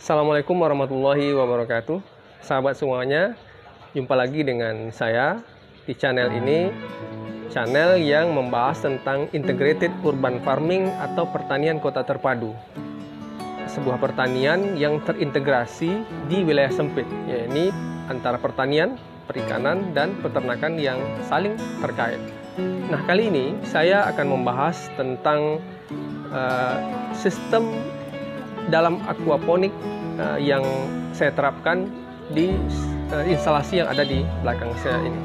Assalamualaikum warahmatullahi wabarakatuh. Sahabat semuanya, jumpa lagi dengan saya di channel ini, channel yang membahas tentang integrated urban farming atau pertanian kota terpadu. Sebuah pertanian yang terintegrasi di wilayah sempit, yaitu antara pertanian, perikanan, dan peternakan yang saling terkait. Nah, kali ini saya akan membahas tentang sistem dalam aquaponik yang saya terapkan di instalasi yang ada di belakang saya ini.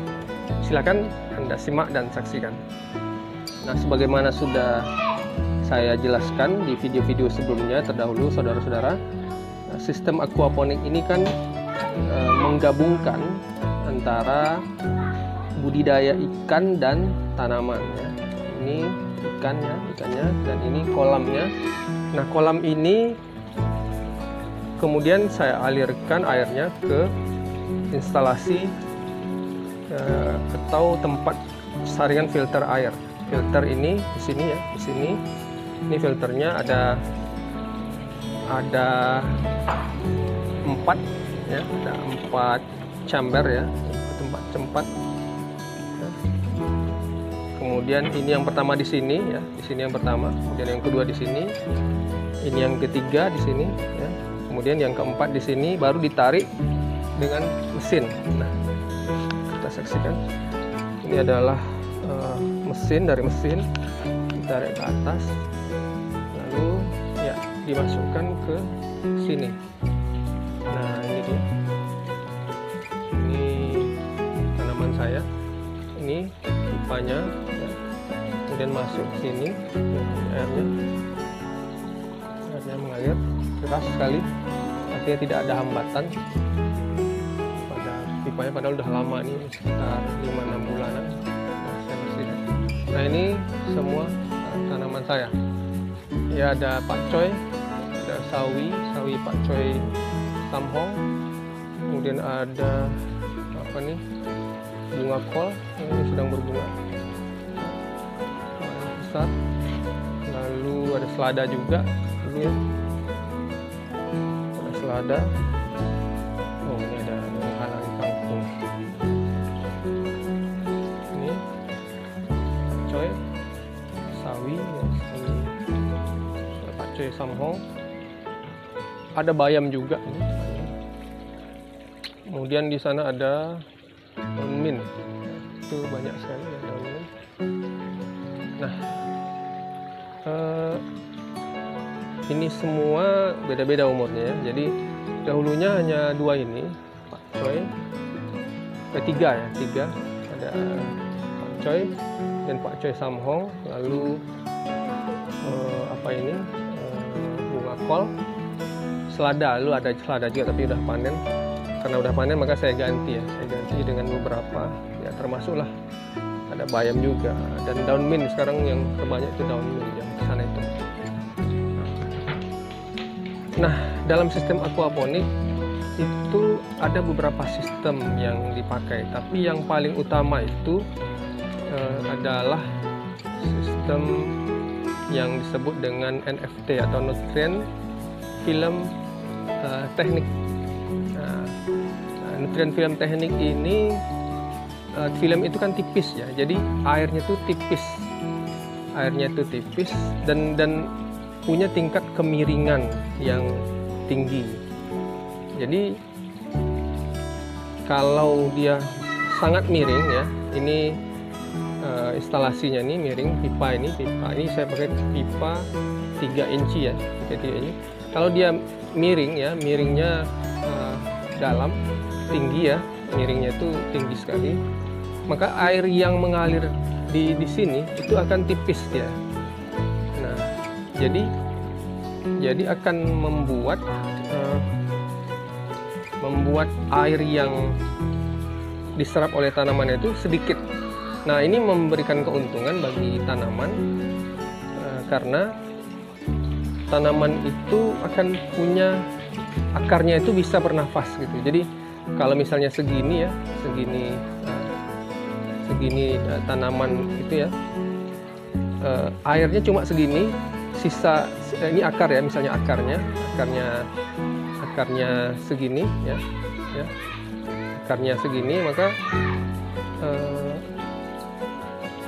Silakan Anda simak dan saksikan. Nah, sebagaimana sudah saya jelaskan di video-video sebelumnya terdahulu, saudara-saudara, sistem aquaponik ini kan menggabungkan antara budidaya ikan dan tanaman ya. Ini ikannya, dan ini kolamnya. Nah, kolam ini kemudian saya alirkan airnya ke instalasi atau tempat saringan filter air. Filter ini di sini ya, di sini. Ini filternya ada 4 ya, ada 4 chamber ya, tempat. Kemudian ini yang pertama di sini ya, di sini yang pertama, kemudian yang kedua di sini, ini yang ketiga di sini ya. Kemudian yang keempat di sini baru ditarik dengan mesin. Nah, kita saksikan. Ini adalah mesin, dari mesin ditarik ke atas, lalu ya dimasukkan ke sini. Nah, ini dia. Ini tanaman saya. Ini pipanya, ya. Kemudian masuk ke sini, ya, airnya mengalir deras sekali, artinya tidak ada hambatan pada pipanya, padahal udah lama nih, sekitar 5-6 bulanan saya bersihkan. Nah, ini semua tanaman saya ya, ada pakcoy, ada sawi pakcoy samhong, kemudian ada apa nih, bunga kol ini sedang berbunga besar, lalu ada selada juga dulu ya, ada selada. Oh, ini ada makanan kangkung, ini pakcoy, sawi ya, ada pakcoy samhong, ada bayam juga ini. Kemudian di sana ada daun mint, itu banyak sekali ya daun mint. Nah, ini semua beda-beda umurnya ya. Jadi dahulunya hanya 2 ini, pakcoy, 3 ya, 3 ada pakcoy dan pakcoy samhong, lalu apa ini, bunga kol, selada, lalu ada selada juga tapi udah panen. Karena udah panen maka saya ganti ya, saya ganti dengan beberapa ya, termasuklah ada bayam juga dan daun mint. Sekarang yang terbanyak itu daun mint yang di sana itu. Nah, dalam sistem aquaponik itu ada beberapa sistem yang dipakai, tapi yang paling utama itu adalah sistem yang disebut dengan NFT atau Nutrient Film Technique. Nutrient film teknik ini, film itu kan tipis ya, jadi airnya itu tipis, dan punya tingkat kemiringan yang tinggi. Jadi kalau dia sangat miring ya, ini instalasinya ini miring, pipa ini saya pakai pipa 3 inci ya, 3 inci. Kalau dia miring ya, miringnya dalam, tinggi ya, miringnya itu tinggi sekali, maka air yang mengalir di sini itu akan tipis dia. Nah, jadi akan membuat air yang diserap oleh tanaman itu sedikit. Nah, ini memberikan keuntungan bagi tanaman karena tanaman itu akan punya akarnya itu bisa bernafas gitu. Jadi kalau misalnya segini tanaman itu ya, airnya cuma segini, sisa ini akar ya, misalnya akarnya akarnya segini ya, akarnya segini, maka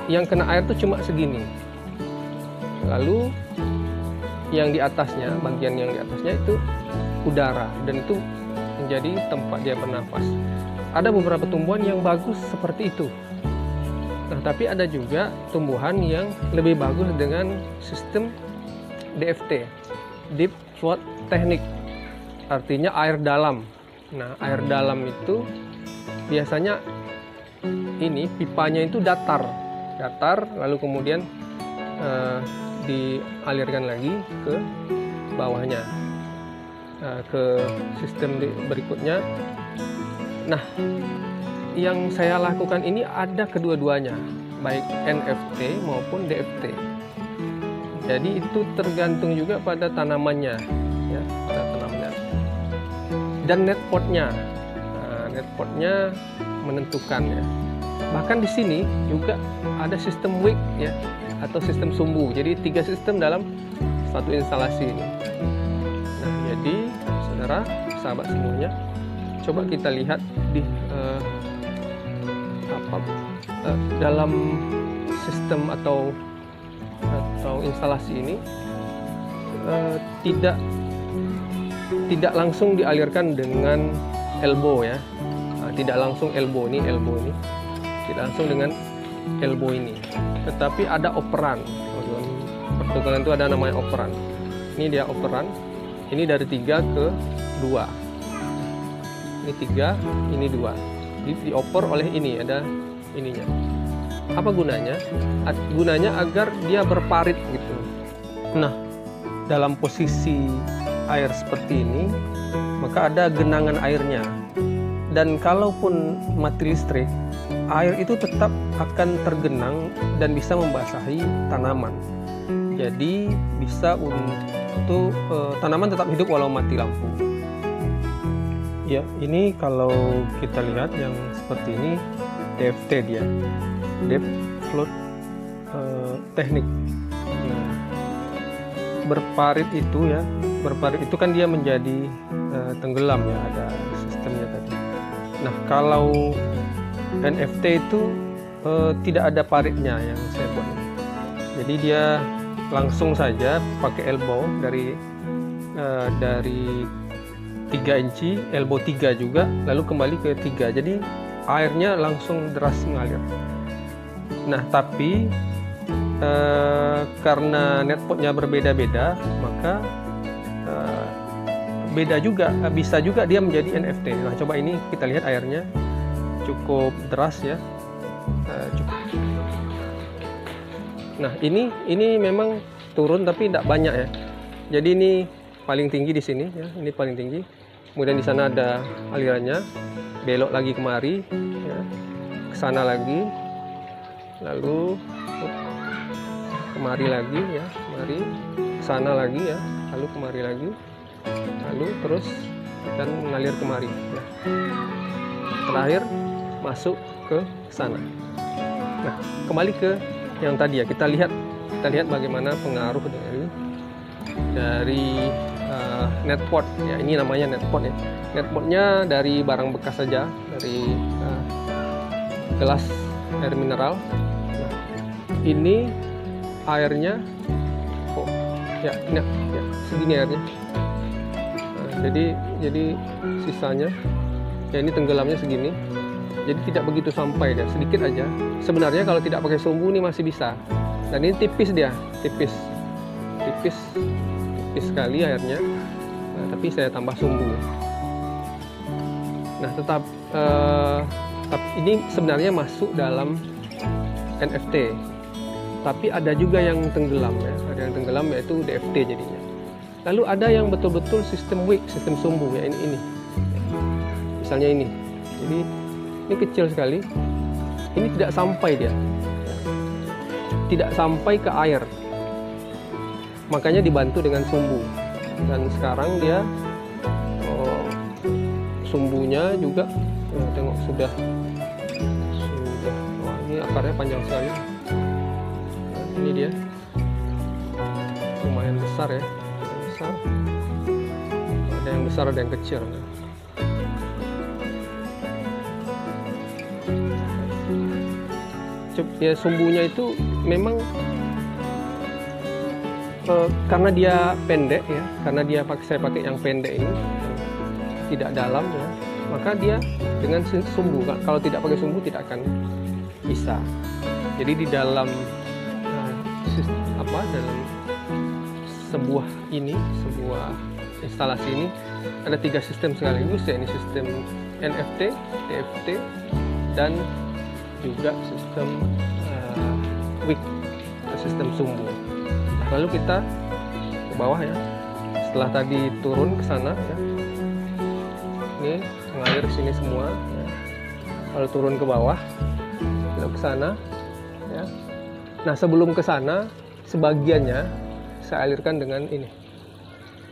yang kena air itu cuma segini. Lalu yang di atasnya, bagian yang di atasnya itu udara, dan itu menjadi tempat dia bernafas. Ada beberapa tumbuhan yang bagus seperti itu. Nah, tapi ada juga tumbuhan yang lebih bagus dengan sistem DFT, Deep Float Technique, artinya air dalam. Nah, air dalam itu biasanya ini pipanya itu datar, lalu kemudian dialirkan lagi ke bawahnya, ke sistem berikutnya. Nah, yang saya lakukan ini ada kedua-duanya, baik NFT maupun DFT. Jadi itu tergantung juga pada tanamannya, ya, pada tanamannya. Dan netpotnya, netpotnya menentukan ya. Bahkan di sini juga ada sistem wick ya, atau sistem sumbu. Jadi 3 sistem dalam satu instalasi ini. Nah, jadi saudara, sahabat semuanya, coba kita lihat di dalam sistem atau instalasi ini tidak langsung dialirkan dengan elbow ya, tidak langsung elbow ini, tidak langsung dengan elbow ini, tetapi ada operan. Pertukaran itu ada namanya operan. Ini dia operan. Ini dari 3 ke 2. Ini 3, ini 2. Dioper oleh ini, ada ininya. Apa gunanya? Gunanya agar dia berparit gitu. Nah, dalam posisi air seperti ini, maka ada genangan airnya. Dan kalaupun mati listrik, air itu tetap akan tergenang dan bisa membasahi tanaman. Jadi bisa untuk tanaman tetap hidup walau mati lampu. Ya, ini kalau kita lihat yang seperti ini DFT dia, Deep Float Technique. Nah, berparit itu ya, berparit itu kan dia menjadi tenggelam ya, ada sistemnya tadi. Nah, kalau NFT itu tidak ada paritnya yang saya buat. Jadi dia langsung saja pakai elbow dari 3 inci, elbow 3 juga, lalu kembali ke 3. Jadi airnya langsung deras mengalir. Nah, tapi karena netpotnya berbeda-beda, maka beda juga, bisa juga dia menjadi NFT. Nah, coba ini kita lihat airnya cukup deras ya, cukup. Nah, ini memang turun tapi tidak banyak ya. Jadi ini paling tinggi di sini ya, ini paling tinggi. Kemudian di sana ada alirannya, belok lagi kemari, ya, ke sana lagi, lalu kemari lagi ya, kemari, ke sana lagi ya, lalu kemari lagi, lalu terus dan mengalir kemari. Ya. Terakhir masuk ke sana. Nah, kembali ke yang tadi ya, kita lihat bagaimana pengaruh dari netpot ya. Ini namanya netpot ya. Netpotnya dari barang bekas saja, dari gelas air mineral. Nah, ini airnya segini airnya. Nah, jadi sisanya ya, ini tenggelamnya segini. Jadi tidak begitu sampai dia, sedikit aja. Sebenarnya kalau tidak pakai sumbu ini masih bisa. Dan ini tipis dia, tipis sekali airnya. Nah, tapi saya tambah sumbu. Nah, tetap ini sebenarnya masuk dalam NFT. Tapi ada juga yang tenggelam ya, ada yang tenggelam yaitu DFT jadinya. Lalu ada yang betul-betul sistem wick, sistem sumbu ya, ini. Misalnya ini. Jadi ini kecil sekali. Ini tidak sampai dia. Tidak sampai ke air. Makanya dibantu dengan sumbu. Dan sekarang dia sumbunya juga tengok sudah wah, ini akarnya panjang sekali. Nah, ini dia lumayan besar ya, besar. Ada yang besar, ada yang kecil. Ya, sumbunya itu memang karena dia pendek ya, karena saya pakai yang pendek ini, tidak dalam ya, maka dia dengan sumbu, kalau tidak pakai sumbu tidak akan bisa. Jadi di dalam dalam sebuah instalasi ini ada 3 sistem sekaligus ya, ini sistem NFT, TFT, dan juga sistem wick atau sistem sumbu. Lalu kita ke bawah ya, setelah tadi turun ke sana ya, ini mengalir sini semua ya. Lalu turun ke bawah, lalu ke sana ya. Nah, sebelum ke sana sebagiannya saya alirkan dengan ini.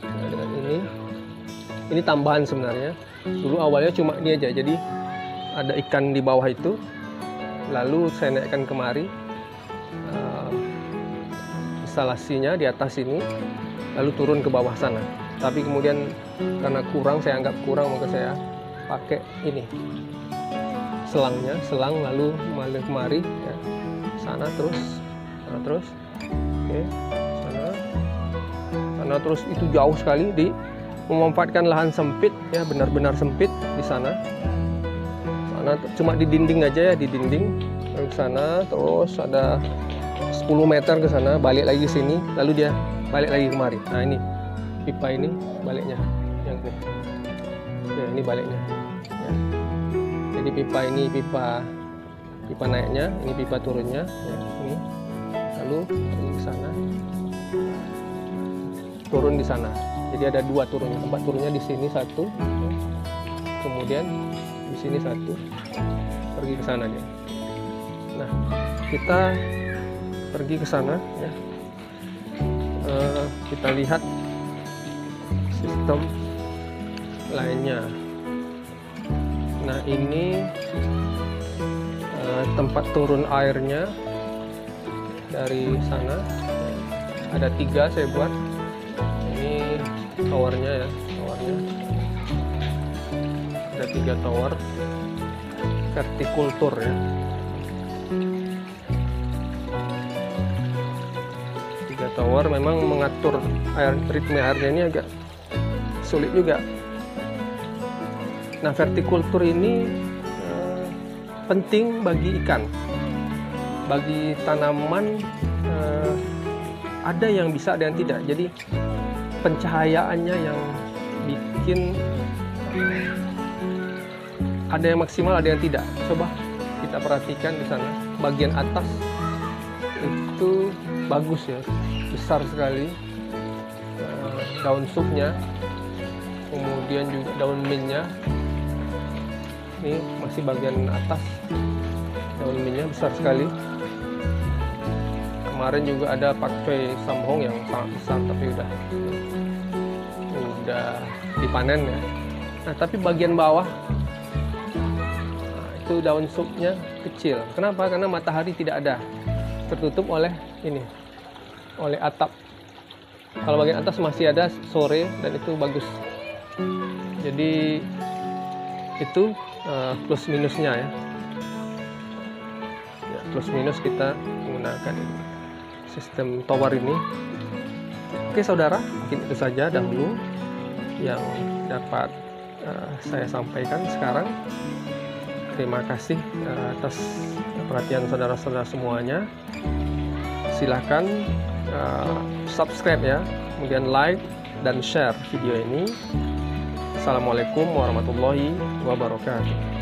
Nah, dengan ini tambahan sebenarnya. Dulu awalnya cuma ini aja, jadi ada ikan di bawah itu, lalu saya naikkan kemari instalasinya di atas ini, lalu turun ke bawah sana. Tapi kemudian karena saya anggap kurang, maka saya pakai ini selang lalu mengalir kemari ya, sana terus oke, sana terus. Itu jauh sekali, memanfaatkan lahan sempit ya, benar-benar sempit di sana cuma di dinding aja ya, di dinding. Lalu ke sana terus ada 10 meter ke sana, balik lagi sini, lalu dia balik lagi kemari. Nah, ini pipa ini baliknya yang ini. Ya, ini baliknya ya. Jadi pipa ini pipa naiknya, ini pipa turunnya ya, ini. Lalu ini ke sana, turun di sana. Jadi ada 2 turunnya, tempat turunnya di sini 1 ya. Kemudian di sini 1, pergi ke sana dia. Nah, kita pergi ke sana ya. Kita lihat sistem lainnya. Nah, ini tempat turun airnya dari sana. Ada 3 saya buat. Ini towernya ya, ada 3 tower vertikultur ya. 3 tower. Memang mengatur ritme airnya ini agak sulit juga. Nah, vertikultur ini penting bagi ikan, bagi tanaman. Ada yang bisa, ada yang tidak. Jadi pencahayaannya yang bikin ada yang maksimal, ada yang tidak. Coba kita perhatikan di sana, bagian atas itu bagus ya, besar sekali daun supnya, kemudian juga daun mintnya. Ini masih bagian atas, daun mintnya besar sekali. Kemarin juga ada pakcoy samhong yang sangat besar, tapi udah dipanen ya. Nah, tapi bagian bawah itu daun supnya kecil. Kenapa? Karena matahari tidak ada, tertutup oleh atap. Kalau bagian atas masih ada sore, dan itu bagus. Jadi itu plus minusnya ya. Plus minus kita menggunakan sistem tower ini. Oke saudara, mungkin itu saja dahulu yang dapat saya sampaikan sekarang. Terima kasih atas perhatian saudara-saudara semuanya. Silahkan subscribe ya, kemudian like dan share video ini. Assalamualaikum warahmatullahi wabarakatuh.